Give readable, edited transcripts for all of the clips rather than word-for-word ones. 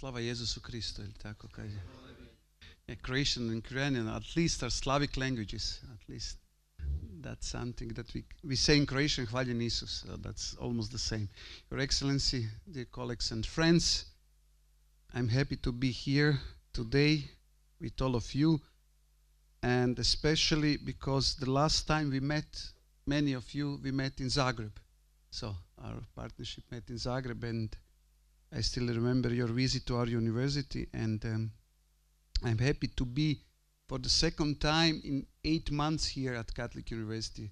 Slava Jezusu Kristu, ili tako kaže. Yeah, Croatian and Ukrainian at least are Slavic languages. At least that's something that we say in Croatian, Hvaljen Isus. So that's almost the same. Your Excellency, dear colleagues and friends, I'm happy to be here today with all of you, and especially because the last time we met, many of you, we met in Zagreb. So our partnership met in Zagreb, and I still remember your visit to our university, and I'm happy to be for the second time in 8 months here at Catholic University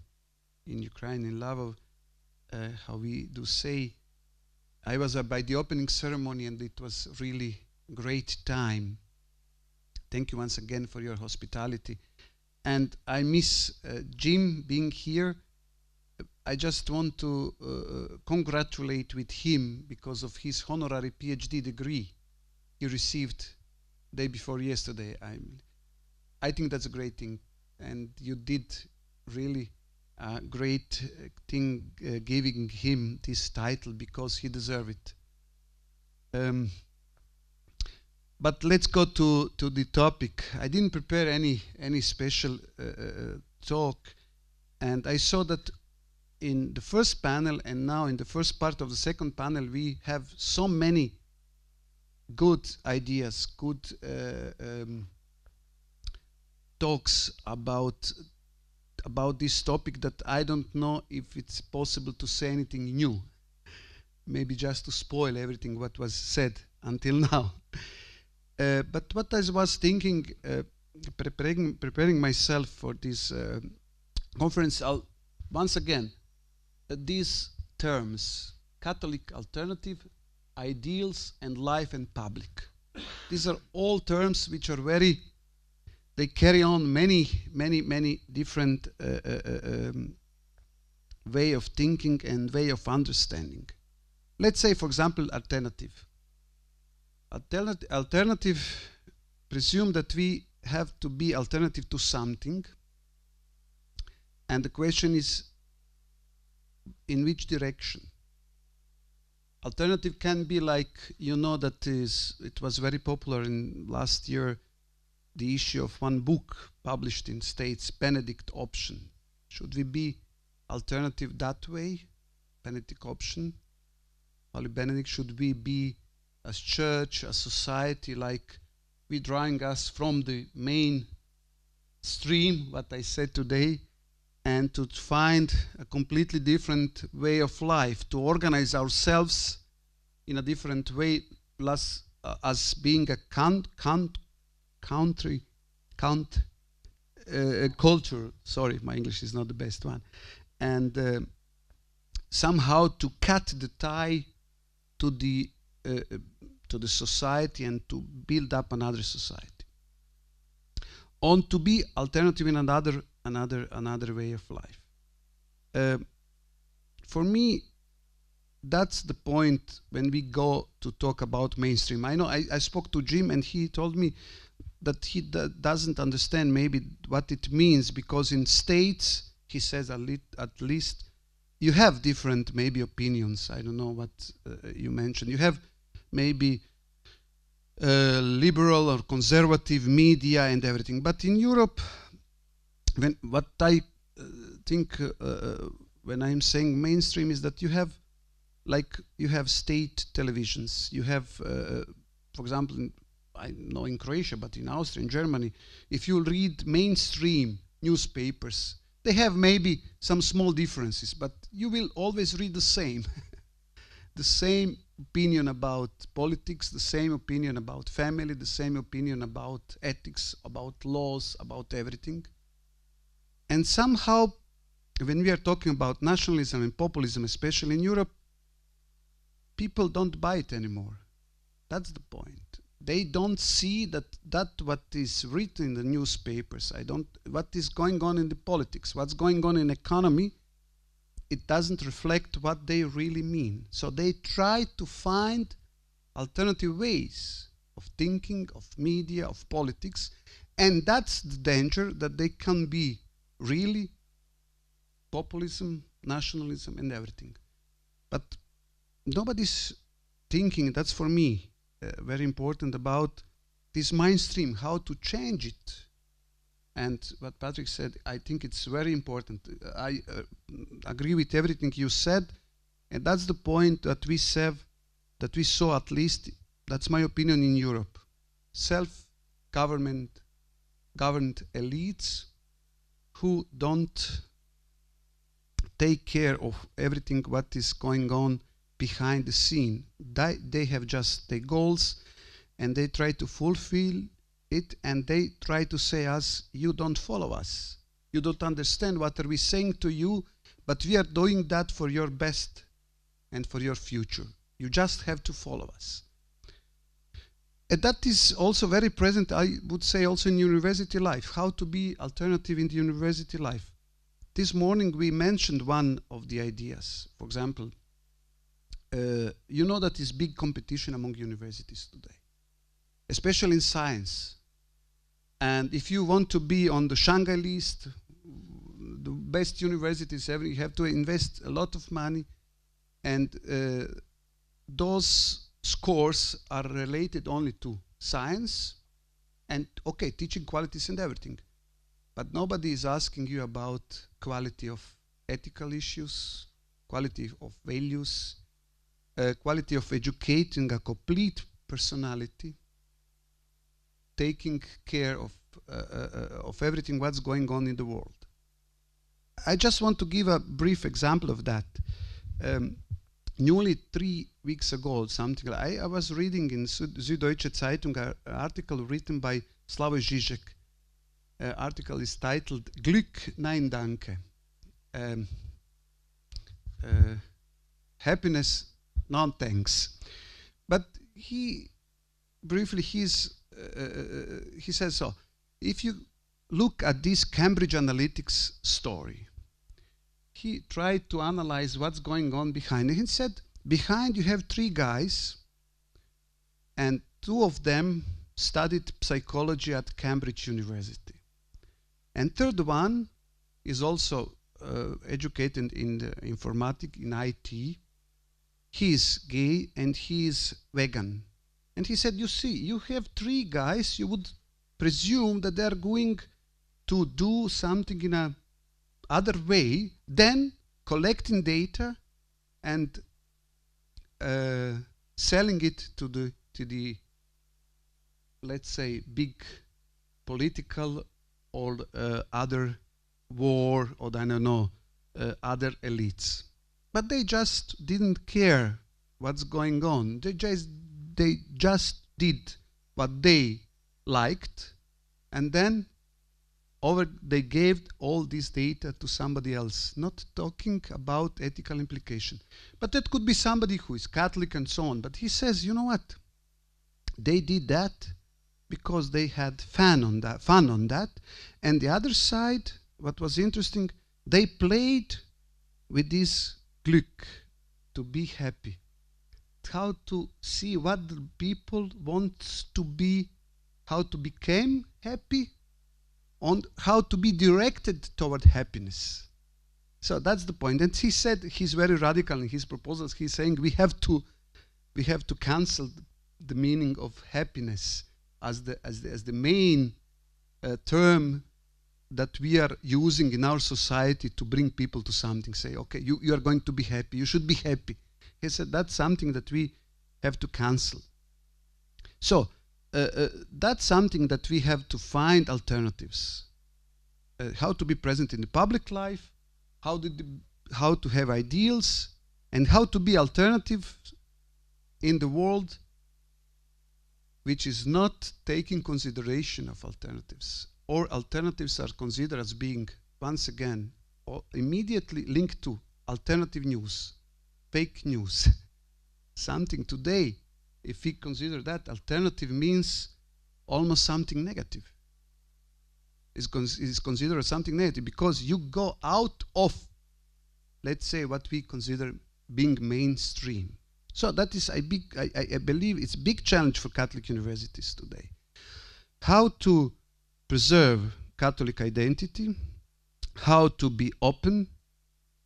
in Ukraine, in Lvov. How we do say, I was by the opening ceremony, and it was really great time. Thank you once again for your hospitality. And I miss Jim being here. I just want to congratulate with him because of his honorary PhD degree he received day before yesterday. I think that's a great thing, and you did really a great thing giving him this title because he deserved it. But let's go to the topic. I didn't prepare any special talk, and I saw that in the first panel and now in the first part of the second panel we have so many good ideas, good talks about this topic that I don't know if it's possible to say anything new. Maybe just to spoil everything what was said until now. But what I was thinking, preparing myself for this conference, once again, these terms, Catholic alternative, ideals, and life and public. These are all terms which are they carry on many different way of thinking and way of understanding. Let's say, for example, alternative. Alternative presume that we have to be alternative to something, and the question is, in which direction? Alternative can be like, you know, it was very popular in last year, the issue of one book published in States, Benedict option. Should we be alternative that way? Benedict option? Holy Benedict, should we be as church, as society, like withdrawing us from the main stream, what I said today, and to find a completely different way of life, to organize ourselves in a different way, plus as being a culture. Sorry, my English is not the best one. And somehow to cut the tie to the society and to build up another society. On to be alternative in another way of life. For me, that's the point when we go to talk about mainstream. I know I spoke to Jim, and he told me that he doesn't understand maybe what it means, because in States, he says at least, you have different maybe opinions. I don't know what you mentioned. You have maybe liberal or conservative media and everything. But in Europe, what I think when I'm saying mainstream is that you have state televisions. You have, for example, I know in Croatia, but in Austria, in Germany, if you read mainstream newspapers, they have maybe some small differences, but you will always read the same. The same opinion about politics, the same opinion about family, the same opinion about ethics, about laws, about everything. And somehow, when we are talking about nationalism and populism, especially in Europe, people don't buy it anymore. That's the point. They don't see that what is written in the newspapers, what is going on in the politics, what's going on in economy, it doesn't reflect what they really mean. So they try to find alternative ways of thinking, of media, of politics, and that's the danger, that they can be really populism, nationalism, and everything. But nobody's thinking, that's for me, very important about this mainstream, how to change it. And what Patrick said, I think it's very important. I agree with everything you said, and that's the point that we saw, at least, that's my opinion, in Europe. Self-governed elites who don't take care of everything what is going on behind the scene. They have just their goals, and they try to fulfill it, and they try to say us, you don't follow us. You don't understand what are we saying to you, but we are doing that for your best and for your future. You just have to follow us. And that is also very present, I would say, also in university life, how to be alternative in the university life. This morning we mentioned one of the ideas. For example, you know that is big competition among universities today, especially in science. And if you want to be on the Shanghai list, the best universities ever, you have to invest a lot of money, and those scores are related only to science and, okay, teaching qualities and everything. But nobody is asking you about quality of ethical issues, quality of values, quality of educating a complete personality, taking care of everything what's going on in the world. I just want to give a brief example of that. Nearly 3 weeks ago, something like, I was reading in Süddeutsche Zeitung an article written by Slavoj Žižek. Article is titled Glück, nein danke. Happiness, no thanks. But he says so. If you look at this Cambridge Analytics story, he tried to analyze what's going on behind it. He said, behind you have 3 guys, and 2 of them studied psychology at Cambridge University. And third one is also educated in the informatics, in IT. He is gay and he is vegan. And he said, you see, you have 3 guys, you would presume that they're going to do something in a other way than collecting data and selling it to the let's say big political or other war, or I don't know, other elites. But they just didn't care what's going on. They just did what they liked, and then they gave all this data to somebody else, not talking about ethical implication. But that could be somebody who is Catholic and so on. But he says, you know what? They did that because they had fun on that. And the other side, what was interesting, they played with this Glück, to be happy. How to see what the people want to be, how to become happy, on how to be directed toward happiness. So that's the point. And he said, he's very radical in his proposals. He's saying we have to cancel the meaning of happiness as the main term that we are using in our society to bring people to something. Say, okay, you are going to be happy. You should be happy. He said that's something that we have to cancel. So that's something that we have to find alternatives. How to be present in the public life, how to have ideals, and how to be alternative in the world which is not taking consideration of alternatives, or alternatives are considered as being, once again, immediately linked to alternative news, fake news. Something today, if we consider that alternative means almost something negative. It's considered something negative because you go out of, let's say, what we consider being mainstream. So that is I believe it's a big challenge for Catholic universities today. How to preserve Catholic identity, how to be open,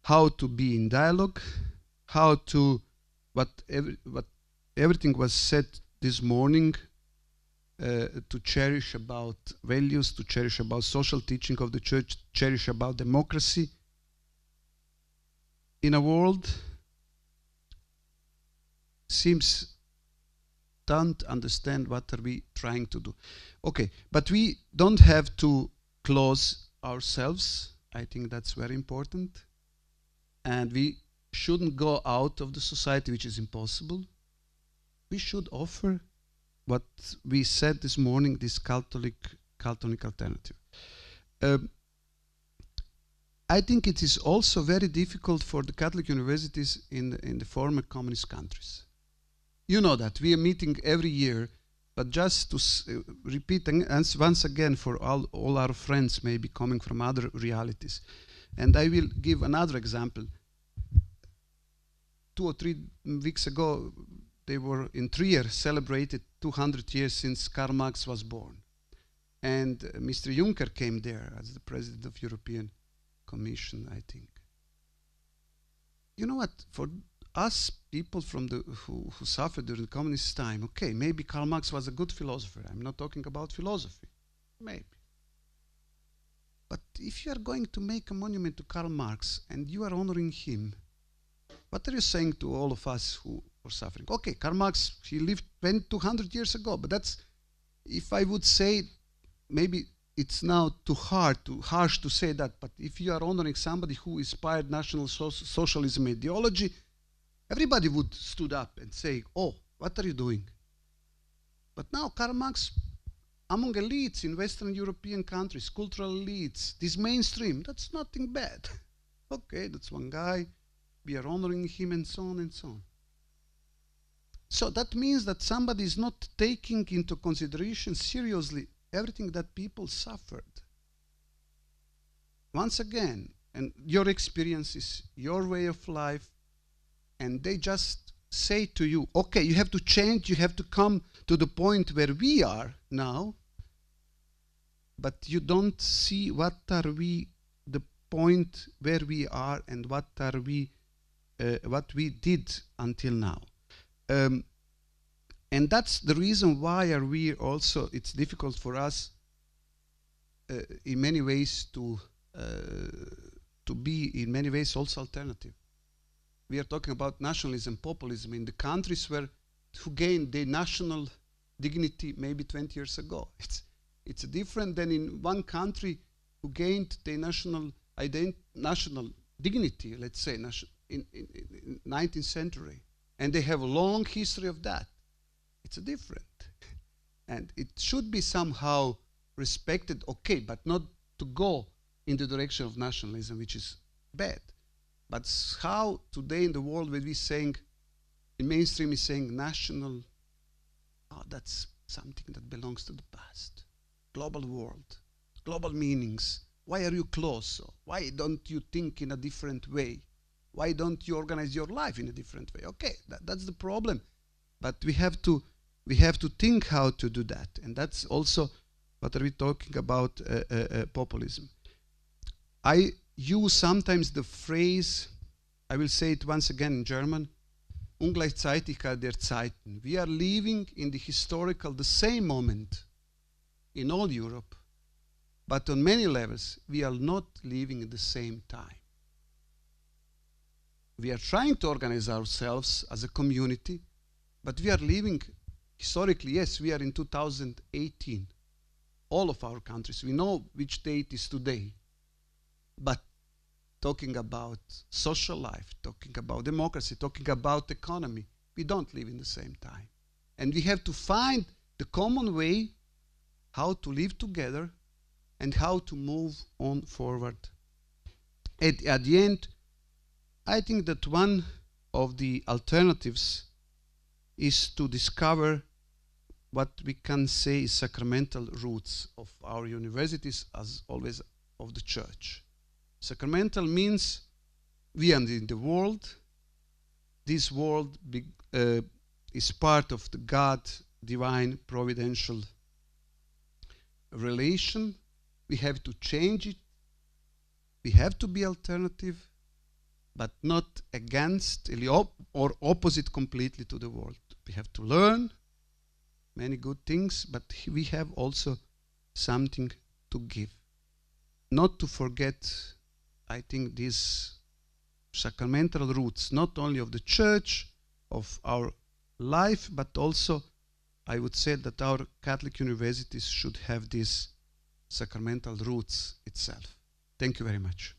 how to be in dialogue, how to, everything was said this morning to cherish about values, to cherish about social teaching of the church, cherish about democracy in a world seems don't understand what are we trying to do. Okay, but we don't have to close ourselves. I think that's very important. And we shouldn't go out of the society, which is impossible. We should offer what we said this morning, this Catholic alternative. I think it is also very difficult for the Catholic universities in the former communist countries. You know that we are meeting every year, but just to repeat once again for all our friends maybe coming from other realities. And I will give another example. 2 or 3 weeks ago, they were in Trier, celebrated 200 years since Karl Marx was born. And Mr. Juncker came there as the president of European Commission, I think. You know what? For us people from who suffered during the communist time, okay, maybe Karl Marx was a good philosopher. I'm not talking about philosophy. Maybe. But if you are going to make a monument to Karl Marx and you are honoring him, what are you saying to all of us who are suffering? Okay, Karl Marx, he lived 200 years ago, but that's, if I would say, maybe it's now too harsh to say that, but if you are honoring somebody who inspired National Socialism ideology, everybody would stood up and say, oh, what are you doing? But now Karl Marx, among elites in Western European countries, cultural elites, this mainstream, that's nothing bad. Okay, that's one guy, we are honoring him and so on and so on. So that means that somebody is not taking into consideration seriously everything that people suffered. Once again, and your experiences, your way of life, and they just say to you, okay, you have to change, you have to come to the point where we are now, but you don't see what are we, the point where we are and what are we, what we did until now. And that's the reason why are we also, it's difficult for us in many ways to be in many ways also alternative. We are talking about nationalism, populism in the countries who gained their national dignity maybe 20 years ago. It's different than in one country who gained their national dignity, let's say, in 19th century. And they have a long history of that. It's different. And it should be somehow respected, okay, but not to go in the direction of nationalism, which is bad. But how today in the world when we're saying, the mainstream is saying national, oh, that's something that belongs to the past. Global world, global meanings. Why are you close? So why don't you think in a different way? Why don't you organize your life in a different way? Okay, that's the problem. But we have to think how to do that. And that's also what are we talking about populism. I use sometimes the phrase, I will say it once again in German, Ungleichzeitigkeit der Zeiten. We are living in the same moment in all Europe, but on many levels, we are not living at the same time. We are trying to organize ourselves as a community, but we are living, historically, yes, we are in 2018. All of our countries, we know which day it is today. But talking about social life, talking about democracy, talking about economy, we don't live in the same time. And we have to find the common way how to live together and how to move on forward. At the end, I think that one of the alternatives is to discover what we can say is sacramental roots of our universities, as always of the church. Sacramental means we are in the world. This world is part of the God divine providential relation. We have to change it. We have to be alternative, but not against or opposite completely to the world. We have to learn, many good things, but we have also something to give. Not to forget, I think, these sacramental roots, not only of the church, of our life, but also I would say that our Catholic universities should have these sacramental roots itself. Thank you very much.